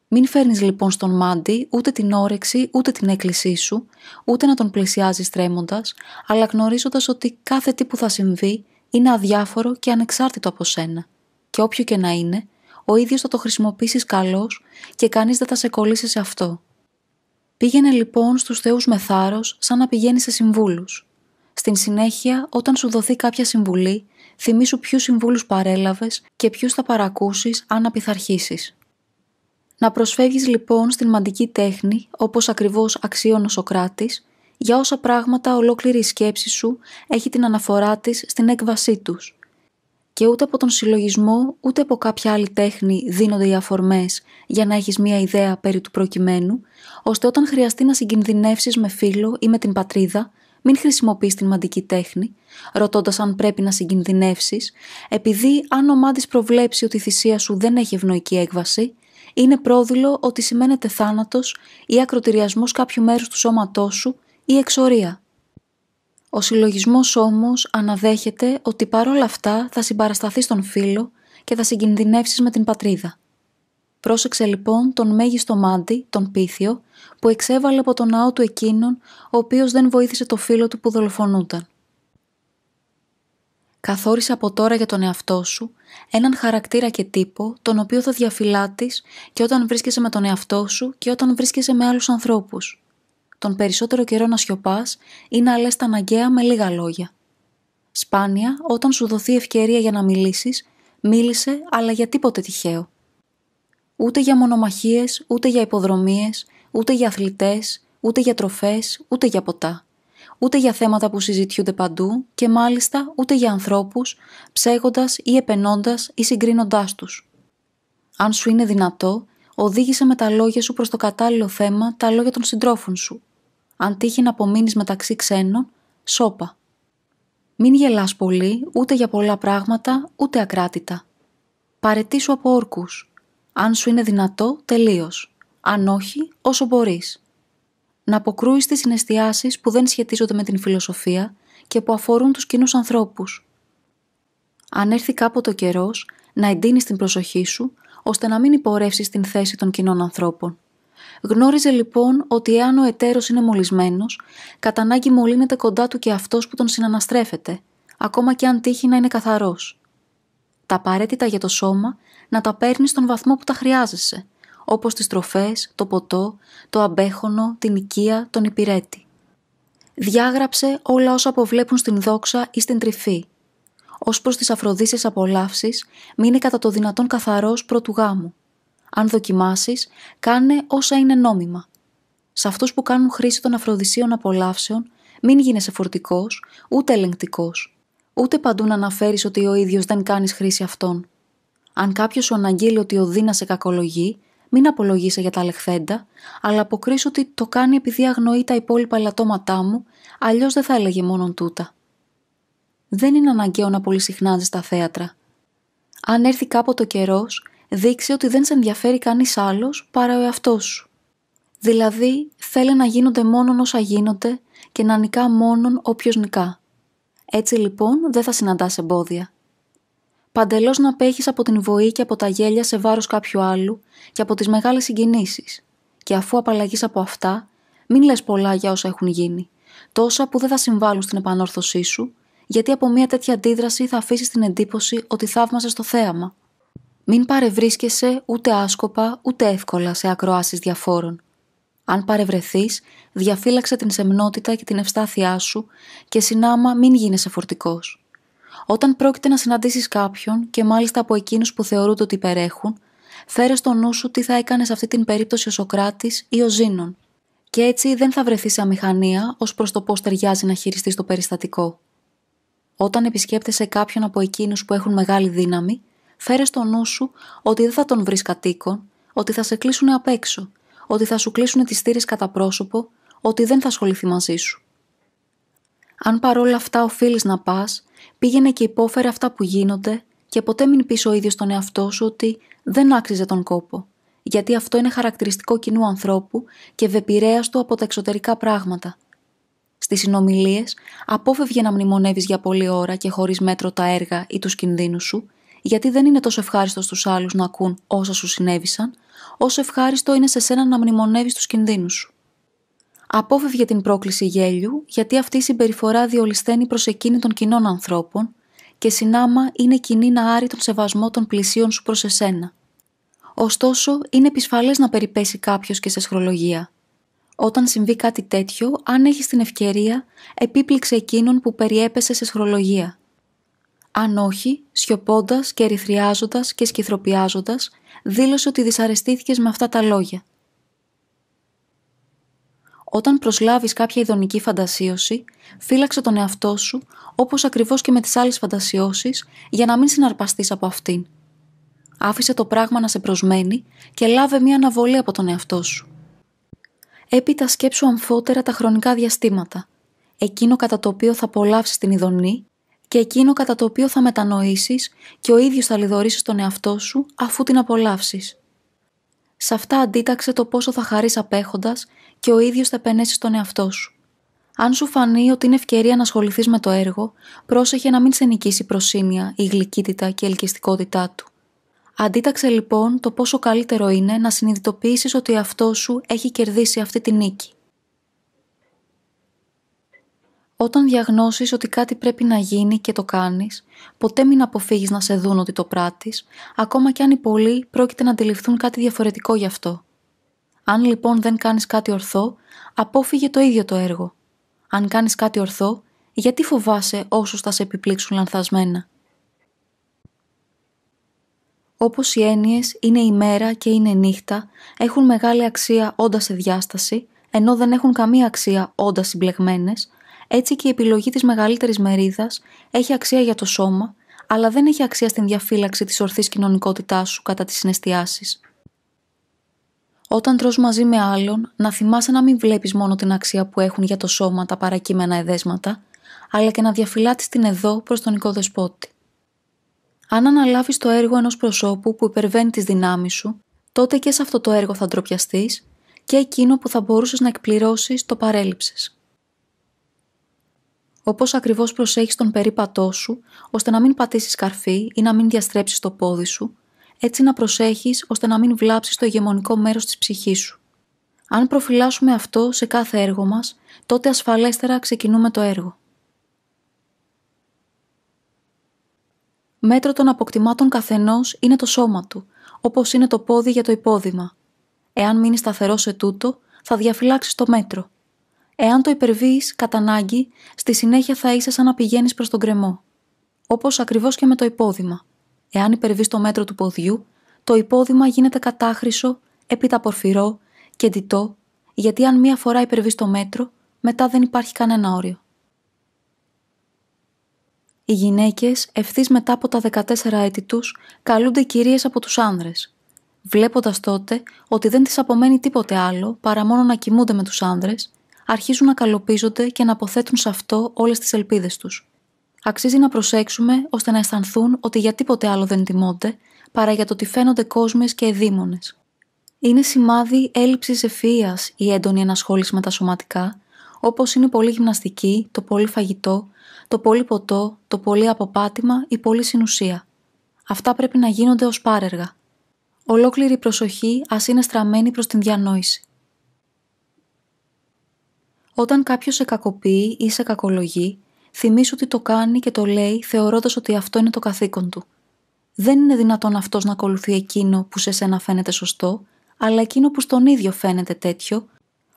Μην φέρνεις λοιπόν στον μάντη ούτε την όρεξη ούτε την έκκλησή σου, ούτε να τον πλησιάζεις τρέμοντας, αλλά γνωρίζοντας ότι κάθε τι που θα συμβεί είναι αδιάφορο και ανεξάρτητο από σένα. Και όποιο και να είναι, ο ίδιος θα το χρησιμοποιήσεις καλώς και κανείς δεν θα σε κολλήσει σε αυτό. Πήγαινε λοιπόν στους θεούς με θάρρος, σαν να πηγαίνεις σε συμβούλους. Στην συνέχεια, όταν σου δοθεί κάποια συμβουλή, θυμήσου ποιους συμβούλους παρέλαβες και ποιους θα παρακούσεις αν απειθαρχήσεις. Να προσφεύγεις λοιπόν στην μαντική τέχνη, όπως ακριβώς αξίωνε ο Σωκράτης, για όσα πράγματα ολόκληρη η σκέψη σου έχει την αναφορά της στην έκβασή τους. Και ούτε από τον συλλογισμό, ούτε από κάποια άλλη τέχνη δίνονται οι αφορμές για να έχεις μία ιδέα περί του προκειμένου, ώστε όταν χρειαστεί να συγκινδυνεύσεις με φίλο ή με την πατρίδα, μην χρησιμοποιείς την μαντική τέχνη, ρωτώντας αν πρέπει να συγκινδυνεύσεις, επειδή αν ο μάντης προβλέψει ότι η θυσία σου δεν έχει ευνοϊκή έκβαση, είναι πρόδειλο ότι σημαίνεται θάνατος ή ακροτηριασμός κάποιου μέρους του σώματός σου ή εξορία. Ο συλλογισμός όμως αναδέχεται ότι παρόλα αυτά θα συμπαρασταθείς στον φίλο και θα συγκινδυνεύσεις με την πατρίδα. Πρόσεξε λοιπόν τον μέγιστο μάντη, τον Πίθιο, που εξέβαλε από τον ναό του εκείνον, ο οποίος δεν βοήθησε το φίλο του που δολοφονούταν. Καθόρισε από τώρα για τον εαυτό σου έναν χαρακτήρα και τύπο, τον οποίο θα διαφυλάτεις και όταν βρίσκεσαι με τον εαυτό σου και όταν βρίσκεσαι με άλλους ανθρώπους. Τον περισσότερο καιρό να σιωπάς ή να λες τα αναγκαία με λίγα λόγια. Σπάνια, όταν σου δοθεί ευκαιρία για να μιλήσεις, μίλησε, αλλά για τίποτε τυχαίο. Ούτε για μονομαχίες, ούτε για υποδρομίες, ούτε για αθλητές, ούτε για τροφές, ούτε για ποτά. Ούτε για θέματα που συζητιούνται παντού και μάλιστα ούτε για ανθρώπους, ψέγοντας ή επενώντας ή συγκρίνοντάς τους. Αν σου είναι δυνατό, οδήγησε με τα λόγια σου προς το κατάλληλο θέμα τα λόγια των συντρόφων σου. Αν τύχει να απομείνεις μεταξύ ξένων, σώπα. Μην γελάς πολύ, ούτε για πολλά πράγματα, ούτε ακράτητα. Παραιτήσου από όρκους. Αν σου είναι δυνατό, τελείως. Αν όχι, όσο μπορείς. Να αποκρούεις τις συναισθιάσεις που δεν σχετίζονται με την φιλοσοφία και που αφορούν τους κοινούς ανθρώπους. Αν έρθει κάποτε ο καιρός, να εντείνεις την προσοχή σου, ώστε να μην υπορεύσεις την θέση των κοινών ανθρώπων. Γνώριζε λοιπόν ότι εάν ο εταίρος είναι μολυσμένος, κατά ανάγκη μολύνεται κοντά του και αυτός που τον συναναστρέφεται, ακόμα και αν τύχει να είναι καθαρός. Τα απαραίτητα για το σώμα να τα παίρνεις στον βαθμό που τα χρειάζεσαι, όπως τις τροφές, το ποτό, το αμπέχονο, την οικία, τον υπηρέτη. Διάγραψε όλα όσα αποβλέπουν στην δόξα ή στην τρυφή. Ως προς τις αφροδίσιες απολαύσεις, μείνε κατά το δυνατόν καθαρός πρώτου γάμου. Αν δοκιμάσεις, κάνε όσα είναι νόμιμα. Σε αυτούς που κάνουν χρήση των αφροδισίων απολαύσεων, μην γίνεσαι φορτικός, ούτε ελεγκτικός. Ούτε παντού να αναφέρεις ότι ο ίδιος δεν κάνεις χρήση αυτών. Αν κάποιος σου αναγγείλει ότι ο Δίνα σε κακολογεί, μην απολογείσαι για τα λεχθέντα, αλλά αποκρίσου ότι το κάνει επειδή αγνοεί τα υπόλοιπα ελαττώματά μου, αλλιώς δεν θα έλεγε μόνον τούτα. Δεν είναι αναγκαίο να πολυσυχνάζεις τα θέατρα. Αν έρθει κάποτε ο καιρός, δείξε ότι δεν σε ενδιαφέρει κανείς άλλος παρά ο εαυτός σου. Δηλαδή, θέλε να γίνονται μόνον όσα γίνονται και να νικά μόνον όποιος νικά. Έτσι λοιπόν δεν θα συναντάς εμπόδια. Παντελώς να απέχεις από την βοή και από τα γέλια σε βάρος κάποιου άλλου και από τις μεγάλες συγκινήσεις. Και αφού απαλλαγείς από αυτά, μην λες πολλά για όσα έχουν γίνει, τόσα που δεν θα συμβάλλουν στην επανόρθωσή σου, γιατί από μια τέτοια αντίδραση θα αφήσεις την εντύπωση ότι θαύμασες το θέαμα. Μην παρευρίσκεσαι ούτε άσκοπα ούτε εύκολα σε ακροάσεις διαφόρων. Αν παρευρεθείς, διαφύλαξε την σεμνότητα και την ευστάθειά σου και συνάμα μην γίνεσαι φορτικός. Όταν πρόκειται να συναντήσεις κάποιον και μάλιστα από εκείνους που θεωρούνται ότι υπερέχουν, φέρε στο νου σου τι θα έκανε σε αυτή την περίπτωση ο Σωκράτης ή ο Ζήνων. Και έτσι δεν θα βρεθεί σε αμηχανία ως προς το πώς ταιριάζει να χειριστείς το περιστατικό. Όταν επισκέπτεσαι κάποιον από εκείνους που έχουν μεγάλη δύναμη, φέρε στο νου σου ότι δεν θα τον βρεις κατοίκον, ότι θα σε κλείσουν απ' έξω, ότι θα σου κλείσουν τις θύρες κατά πρόσωπο, ότι δεν θα ασχοληθεί μαζί σου. Αν παρόλα αυτά οφείλεις να πας, πήγαινε και υπόφερε αυτά που γίνονται και ποτέ μην πεις ο ίδιος τον εαυτό σου ότι δεν άξιζε τον κόπο, γιατί αυτό είναι χαρακτηριστικό κοινού ανθρώπου και ευεπηρέαστο από τα εξωτερικά πράγματα. Στις συνομιλίες, απόφευγε να μνημονεύεις για πολλή ώρα και χωρίς μέτρο τα έργα ή τους κινδύνους σου, γιατί δεν είναι τόσο ευχάριστο στους άλλους να ακούν όσα σου συνέβησαν, όσο ευχάριστο είναι σε σένα να μνημονεύεις τους κινδύνους σου. Απόφευγε την πρόκληση γέλιου, γιατί αυτή η συμπεριφορά διολυσθένει προς εκείνη των κοινών ανθρώπων και συνάμα είναι κοινή να άρει τον σεβασμό των πλησίων σου προς εσένα. Ωστόσο, είναι επισφαλές να περιπέσει κάποιος και σε σχρολογία. Όταν συμβεί κάτι τέτοιο, αν έχεις την ευκαιρία, επίπληξε εκείνον που περιέπεσε σε σχρολογία. Αν όχι, σιωπώντας και ερυθριάζοντας και σκυθροπιάζοντας, δήλωσε ότι δυσαρεστήθηκες με αυτά τα λόγια. Όταν προσλάβεις κάποια ειδονική φαντασίωση, φύλαξε τον εαυτό σου, όπως ακριβώς και με τις άλλες φαντασιώσεις, για να μην συναρπαστείς από αυτήν. Άφησε το πράγμα να σε προσμένει και λάβε μια αναβολή από τον εαυτό σου. Έπειτα σκέψου αμφότερα τα χρονικά διαστήματα, εκείνο κατά το οποίο θα απολαύσεις την ειδονή και εκείνο κατά το οποίο θα μετανοήσεις και ο ίδιος θα λιδωρήσεις τον εαυτό σου αφού την απολαύσεις. Σε αυτά αντίταξε το πόσο θα χαρείς απέχοντας και ο ίδιος θα επενέσεις τον εαυτό σου. Αν σου φανεί ότι είναι ευκαιρία να ασχοληθείς με το έργο, πρόσεχε να μην σε νικήσει η προσήμεια, η γλυκύτητα και η ελκυστικότητά του. Αντίταξε λοιπόν το πόσο καλύτερο είναι να συνειδητοποιήσεις ότι ο εαυτός σου έχει κερδίσει αυτή τη νίκη. Όταν διαγνώσεις ότι κάτι πρέπει να γίνει και το κάνεις, ποτέ μην αποφύγεις να σε δουν ότι το πράττεις, ακόμα κι αν οι πολλοί πρόκειται να αντιληφθούν κάτι διαφορετικό γι' αυτό. Αν λοιπόν δεν κάνεις κάτι ορθό, απόφυγε το ίδιο το έργο. Αν κάνεις κάτι ορθό, γιατί φοβάσαι όσους θα σε επιπλήξουν λανθασμένα? Όπως οι έννοιες είναι ημέρα και είναι νύχτα, έχουν μεγάλη αξία όντας σε διάσταση, ενώ δεν έχουν καμία αξία όντας συμπλεγμένες, έτσι και η επιλογή της μεγαλύτερης μερίδας έχει αξία για το σώμα, αλλά δεν έχει αξία στην διαφύλαξη της ορθής κοινωνικότητάς σου κατά τις συναισθιάσεις. Όταν τρως μαζί με άλλον, να θυμάσαι να μην βλέπεις μόνο την αξία που έχουν για το σώμα τα παρακείμενα εδέσματα, αλλά και να διαφυλάτεις την εδώ προς τον οικοδεσπότη. Αν αναλάβεις το έργο ενός προσώπου που υπερβαίνει τις δυνάμεις σου, τότε και σε αυτό το έργο θα ντροπιαστείς και εκείνο που θα μπορούσες να εκπληρώσεις το παρέλειψες. Όπως ακριβώς προσέχεις τον περίπατό σου, ώστε να μην πατήσεις καρφί ή να μην διαστρέψεις το πόδι σου, έτσι να προσέχεις ώστε να μην βλάψεις το ηγεμονικό μέρος της ψυχής σου. Αν προφυλάσσουμε αυτό σε κάθε έργο μας, τότε ασφαλέστερα ξεκινούμε το έργο. Μέτρο των αποκτημάτων καθενός είναι το σώμα του, όπως είναι το πόδι για το υπόδημα. Εάν μείνεις σταθερός σε τούτο, θα διαφυλάξεις το μέτρο. Εάν το υπερβείς κατά ανάγκη, στη συνέχεια θα είσαι σαν να πηγαίνεις προς τον γκρεμό. Όπως ακριβώς και με το υπόδημα. Εάν υπερβείς το μέτρο του ποδιού, το υπόδημα γίνεται κατάχρυσο, έπειτα πορφυρό και ντυτό, γιατί αν μία φορά υπερβείς το μέτρο, μετά δεν υπάρχει κανένα όριο. Οι γυναίκες, ευθύς μετά από τα 14 έτη τους, καλούνται κυρίες από τους άνδρες. Βλέποντας τότε ότι δεν τις απομένει τίποτε άλλο παρά μόνο να κοιμούνται με τους άνδρες, αρχίζουν να καλοπίζονται και να αποθέτουν σε αυτό όλες τις ελπίδες τους. Αξίζει να προσέξουμε ώστε να αισθανθούν ότι για τίποτε άλλο δεν τιμώνται παρά για το ότι φαίνονται κόσμιες και εδήμονες. Είναι σημάδι έλλειψης ευφυΐας η έντονη ενασχόληση με τα σωματικά, όπως είναι πολύ γυμναστική, το πολύ φαγητό, το πολύ ποτό, το πολύ αποπάτημα ή πολύ συνουσία. Αυτά πρέπει να γίνονται ως πάρεργα. Ολόκληρη προσοχή ας είναι στραμμένη προς την διανόηση. Όταν κάποιος σε κακοποιεί ή σε κακολογεί, θυμήσου ότι το κάνει και το λέει θεωρώντας ότι αυτό είναι το καθήκον του. Δεν είναι δυνατόν αυτός να ακολουθεί εκείνο που σε σένα φαίνεται σωστό, αλλά εκείνο που στον ίδιο φαίνεται τέτοιο,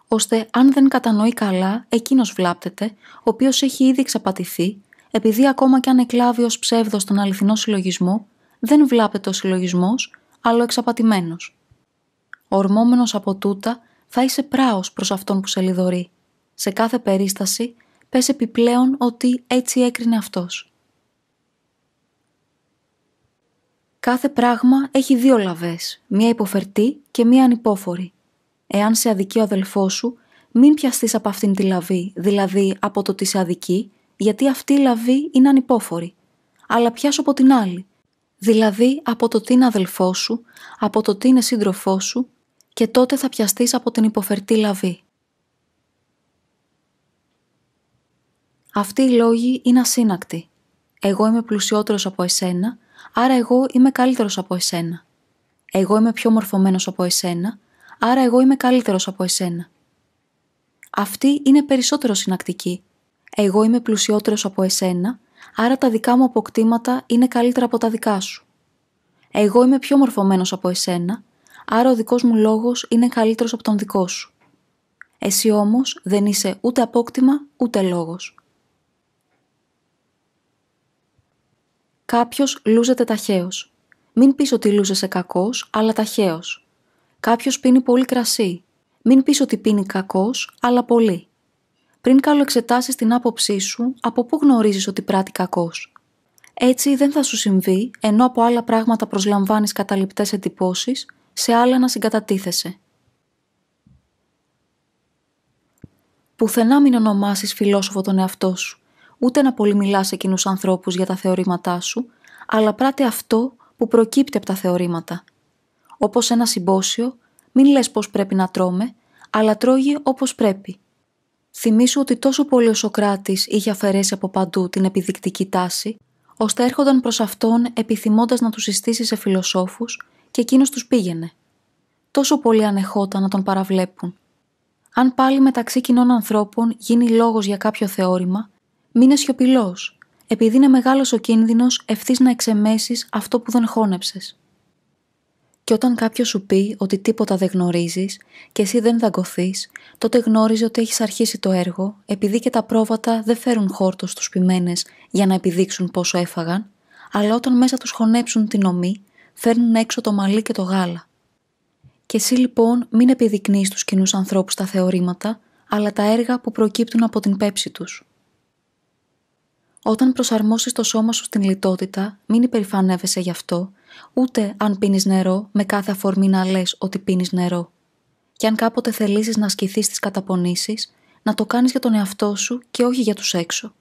ώστε αν δεν κατανοεί καλά, εκείνος βλάπτεται, ο οποίος έχει ήδη εξαπατηθεί, επειδή ακόμα κι αν εκλάβει ως ψεύδος τον αληθινό συλλογισμό, δεν βλάπτεται ο συλλογισμός, αλλά ο εξαπατημένος. Ορμόμενος από τούτα, θα είσαι πράος προς αυτόν που σε λιδωρεί. Σε κάθε περίσταση, πες επιπλέον ότι έτσι έκρινε αυτός. Κάθε πράγμα έχει δύο λαβές, μία υποφερτή και μία ανυπόφορη. Εάν σε αδικεί ο αδελφός σου, μην πιαστείς από αυτήν τη λαβή, δηλαδή από το ότι σε αδικεί, γιατί αυτή η λαβή είναι ανυπόφορη. Αλλά πιάσου από την άλλη, δηλαδή από το τι είναι αδελφό σου, από το τι είναι σύντροφό σου, και τότε θα πιαστείς από την υποφερτή λαβή. Αυτοί οι λόγοι είναι ασύνακτοι. Εγώ είμαι πλουσιότερος από εσένα, άρα εγώ είμαι καλύτερος από εσένα. Εγώ είμαι πιο μορφωμένος από εσένα, άρα εγώ είμαι καλύτερος από εσένα. Αυτοί είναι περισσότερο συνακτικοί. Εγώ είμαι πλουσιότερος από εσένα, άρα τα δικά μου αποκτήματα είναι καλύτερα από τα δικά σου. Εγώ είμαι πιο μορφωμένος από εσένα, άρα ο δικός μου λόγος είναι καλύτερος από τον δικό σου. Εσύ όμως δεν είσαι ούτε απόκτημα ούτε λόγος. Κάποιος λούζεται ταχαίως. Μην πεις ότι λούζεσαι κακός, αλλά ταχαίως. Κάποιος πίνει πολύ κρασί. Μην πεις ότι πίνει κακός, αλλά πολύ. Πριν καλοεξετάσεις την άποψή σου, από πού γνωρίζεις ότι πράττει κακός. Έτσι δεν θα σου συμβεί, ενώ από άλλα πράγματα προσλαμβάνεις καταληπτές εντυπώσεις, σε άλλα να συγκατατίθεσαι. Πουθενά μην ονομάσεις φιλόσοφο τον εαυτό σου, ούτε να πολύ μιλάς σε εκείνους ανθρώπους για τα θεωρήματά σου, αλλά πράττει αυτό που προκύπτει από τα θεωρήματα. Όπως σε ένα συμπόσιο, μην λες πώς πρέπει να τρώμε, αλλά τρώγει όπως πρέπει. Θυμήσου ότι τόσο πολύ ο Σωκράτης είχε αφαιρέσει από παντού την επιδεικτική τάση, ώστε έρχονταν προς αυτόν επιθυμώντας να τους συστήσει σε φιλοσόφους και εκείνος τους πήγαινε. Τόσο πολύ ανεχόταν να τον παραβλέπουν. Αν πάλι μεταξύ κοινών ανθρώπων γίνει λόγος για κάποιο θεώρημα, μείνε σιωπηλός, επειδή είναι μεγάλος ο κίνδυνος ευθύς να εξεμέσεις αυτό που δεν χώνεψες. Και όταν κάποιος σου πει ότι τίποτα δεν γνωρίζεις και εσύ δεν δαγκωθείς, τότε γνώριζε ότι έχεις αρχίσει το έργο, επειδή και τα πρόβατα δεν φέρουν χόρτο στους ποιμένες για να επιδείξουν πόσο έφαγαν, αλλά όταν μέσα τους χωνέψουν την ομή, φέρνουν έξω το μαλλί και το γάλα. Και εσύ λοιπόν μην επιδεικνύεις τους κοινούς ανθρώπους τα θεωρήματα, αλλά τα έργα που προκύπτουν από την πέψη τους. Όταν προσαρμόσεις το σώμα σου στην λιτότητα, μην υπερηφανεύεσαι γι' αυτό, ούτε αν πίνεις νερό με κάθε αφορμή να λες ότι πίνεις νερό. Και αν κάποτε θελήσεις να ασκηθείς τις καταπονήσεις, να το κάνεις για τον εαυτό σου και όχι για τους έξω.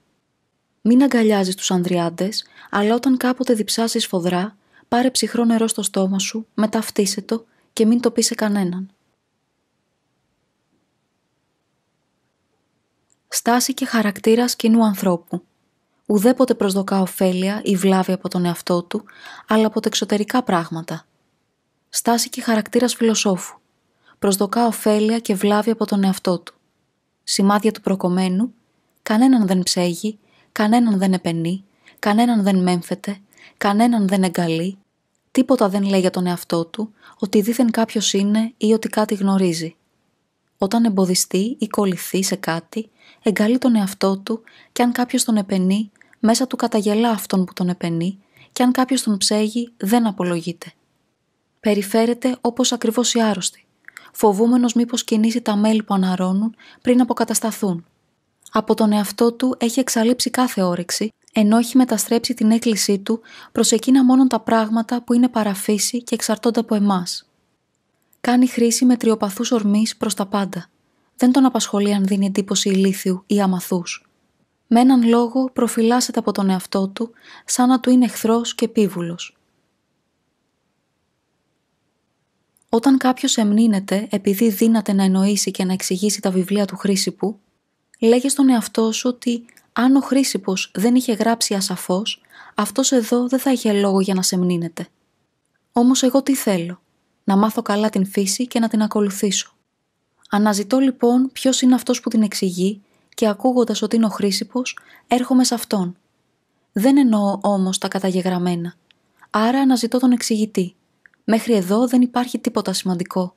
Μην αγκαλιάζεις τους ανδριάντες, αλλά όταν κάποτε διψάσεις φοδρά, πάρε ψυχρό νερό στο στόμα σου, μετά φτύσε το και μην το πεις σε κανέναν. Στάση και χαρακτήρας κοινού ανθρώπου. Ουδέποτε προσδοκά ωφέλεια ή βλάβη από τον εαυτό του, αλλά από τα εξωτερικά πράγματα. Στάση και χαρακτήρας φιλοσόφου. Προσδοκά ωφέλεια και βλάβη από τον εαυτό του. Σημάδια του προκομμένου, κανέναν δεν ψέγει, κανέναν δεν επενεί, κανέναν δεν μέμφεται, κανέναν δεν εγκαλεί, τίποτα δεν λέει για τον εαυτό του, ότι δήθεν κάποιος είναι ή ότι κάτι γνωρίζει. Όταν εμποδιστεί ή κολληθεί σε κάτι, εγκαλεί τον εαυτό του και αν κάποιος τον επενεί, μέσα του καταγελά αυτόν που τον επενεί και αν κάποιος τον ψέγει, δεν απολογείται. Περιφέρεται όπως ακριβώς οι άρρωστοι, φοβούμενος μήπως κινήσει τα μέλη που αναρρώνουν πριν αποκατασταθούν. Από τον εαυτό του έχει εξαλείψει κάθε όρεξη, ενώ έχει μεταστρέψει την έκκλησή του προς εκείνα μόνον τα πράγματα που είναι παραφύση και εξαρτώνται από εμάς. Κάνει χρήση μετριοπαθούς ορμής προς τα πάντα. Δεν τον απασχολεί αν δίνει εντύπωση ηλίθιου ή αμαθούς. Με έναν λόγο προφυλάσσεται από τον εαυτό του σαν να του είναι εχθρός και επίβουλος. Όταν κάποιος εμνήνεται επειδή δύναται να εννοήσει και να εξηγήσει τα βιβλία του Χρήσιππου, λέγε στον εαυτό σου ότι αν ο Χρήσιππος δεν είχε γράψει ασαφώς, αυτός εδώ δεν θα είχε λόγο για να σε εμνήνεται. Όμως εγώ τι θέλω? Να μάθω καλά την φύση και να την ακολουθήσω. Αναζητώ λοιπόν ποιος είναι αυτός που την εξηγεί και ακούγοντας ότι είναι ο Χρήσιππος, έρχομαι σε αυτόν. Δεν εννοώ όμως τα καταγεγραμμένα. Άρα αναζητώ τον εξηγητή. Μέχρι εδώ δεν υπάρχει τίποτα σημαντικό.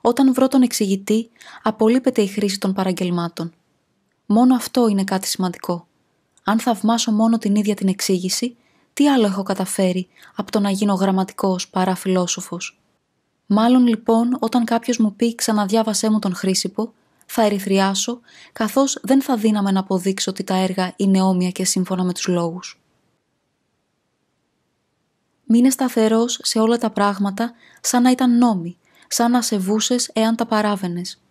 Όταν βρω τον εξηγητή, απολείπεται η χρήση των παραγγελμάτων. Μόνο αυτό είναι κάτι σημαντικό. Αν θαυμάσω μόνο την ίδια την εξήγηση, τι άλλο έχω καταφέρει από το να γίνω γραμματικός παρά φιλόσοφος? Μάλλον λοιπόν όταν κάποιος μου πει ξαναδιάβασέ μου τον Χρήσιππο, θα ερυθριάσω, καθώς δεν θα δύναμαι να αποδείξω ότι τα έργα είναι όμοια και σύμφωνα με τους λόγους. Μείνε σταθερός σε όλα τα πράγματα σαν να ήταν νόμοι, σαν να σεβούσες εάν τα παράβαινες.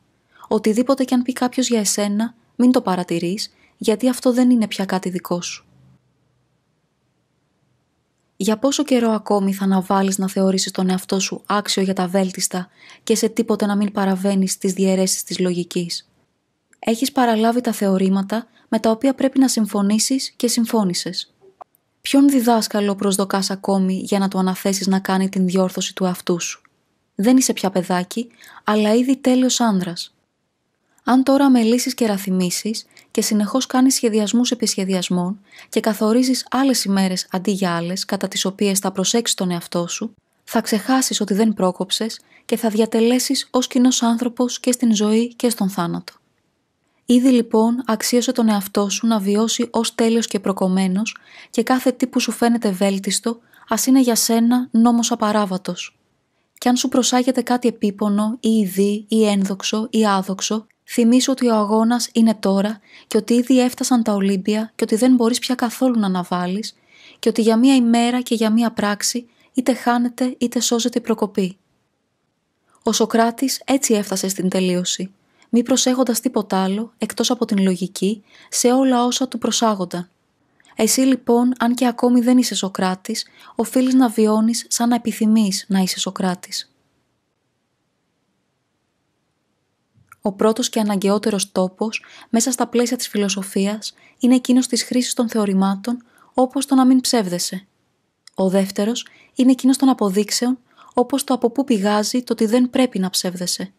Οτιδήποτε κι αν πει κάποιος για εσένα, μην το παρατηρείς, γιατί αυτό δεν είναι πια κάτι δικό σου. Για πόσο καιρό ακόμη θα αναβάλεις να θεωρήσεις τον εαυτό σου άξιο για τα βέλτιστα και σε τίποτε να μην παραβαίνεις τις διαιρέσεις της λογικής? Έχεις παραλάβει τα θεωρήματα με τα οποία πρέπει να συμφωνήσεις και συμφώνησες. Ποιον διδάσκαλο προσδοκάς ακόμη για να του αναθέσεις να κάνει την διόρθωση του εαυτού σου? Δεν είσαι πια παιδάκι, αλλά ήδη τέλειος άνδρας. Αν τώρα αμελήσεις και ραθυμίσεις και συνεχώς κάνεις σχεδιασμούς επί σχεδιασμών και καθορίζεις άλλες ημέρες αντί για άλλες κατά τις οποίες θα προσέξεις τον εαυτό σου, θα ξεχάσεις ότι δεν πρόκοψες και θα διατελέσεις ως κοινός άνθρωπος και στην ζωή και στον θάνατο. Ήδη λοιπόν αξίωσε τον εαυτό σου να βιώσει ως τέλειος και προκομμένος και κάθε τι που σου φαίνεται βέλτιστο, ας είναι για σένα νόμος απαράβατος. Κι αν σου προσάγεται κάτι επίπονο ή ειδή ή ένδοξο ή άδοξο, θυμήσου ότι ο αγώνας είναι τώρα και ότι ήδη έφτασαν τα Ολύμπια και ότι δεν μπορείς πια καθόλου να αναβάλεις και ότι για μία ημέρα και για μία πράξη είτε χάνεται είτε σώζεται η προκοπή. Ο Σωκράτης έτσι έφτασε στην τελείωση, μη προσέχοντας τίποτα άλλο εκτός από την λογική σε όλα όσα του προσάγονταν. Εσύ λοιπόν, αν και ακόμη δεν είσαι Σωκράτης, οφείλεις να βιώνεις σαν να επιθυμείς να είσαι Σωκράτης. Ο πρώτος και αναγκαιότερος τόπος μέσα στα πλαίσια της φιλοσοφίας είναι εκείνος της χρήσης των θεωρημάτων, όπως το να μην ψεύδεσαι. Ο δεύτερος είναι εκείνος των αποδείξεων, όπως το από πού πηγάζει το ότι δεν πρέπει να ψεύδεσαι.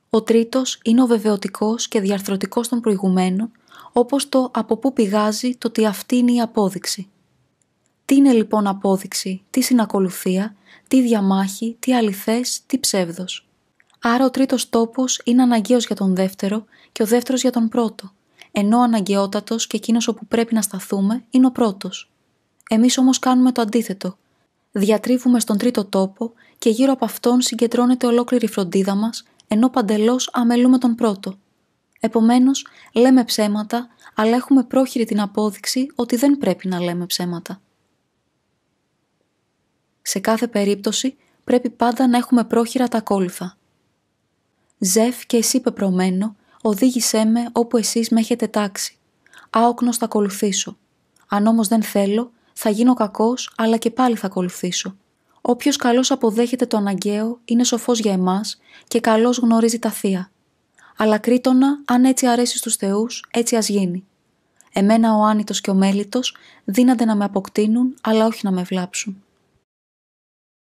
Ο τρίτος είναι ο βεβαιωτικός και διαρθρωτικός των προηγουμένων, όπως το από πού πηγάζει το ότι αυτή είναι η απόδειξη. Τι είναι λοιπόν απόδειξη, τι συνακολουθία, τι διαμάχη, τι αληθές, τι ψεύδος. Άρα ο τρίτος τόπος είναι αναγκαίος για τον δεύτερο και ο δεύτερος για τον πρώτο, ενώ ο αναγκαιότατος και εκείνος όπου πρέπει να σταθούμε είναι ο πρώτος. Εμείς όμως κάνουμε το αντίθετο. Διατρίβουμε στον τρίτο τόπο και γύρω από αυτόν συγκεντρώνεται ολόκληρη η φροντίδα μας, ενώ παντελώς αμελούμε τον πρώτο. Επομένως, λέμε ψέματα, αλλά έχουμε πρόχειρη την απόδειξη ότι δεν πρέπει να λέμε ψέματα. Σε κάθε περίπτωση πρέπει πάντα να έχουμε πρόχειρα τα ακόλουθα. Ζεφ και εσύ πεπρωμένο, οδήγησέ με όπου εσείς με έχετε τάξει. Άοκνος θα ακολουθήσω. Αν όμως δεν θέλω, θα γίνω κακός, αλλά και πάλι θα ακολουθήσω. Όποιος καλώς αποδέχεται το αναγκαίο είναι σοφός για εμάς και καλώς γνωρίζει τα θεία. Αλλά Κρήτονα, αν έτσι αρέσει στους θεούς, έτσι ας γίνει. Εμένα ο άνητος και ο μέλιτος δύνανται να με αποκτήνουν, αλλά όχι να με βλάψουν.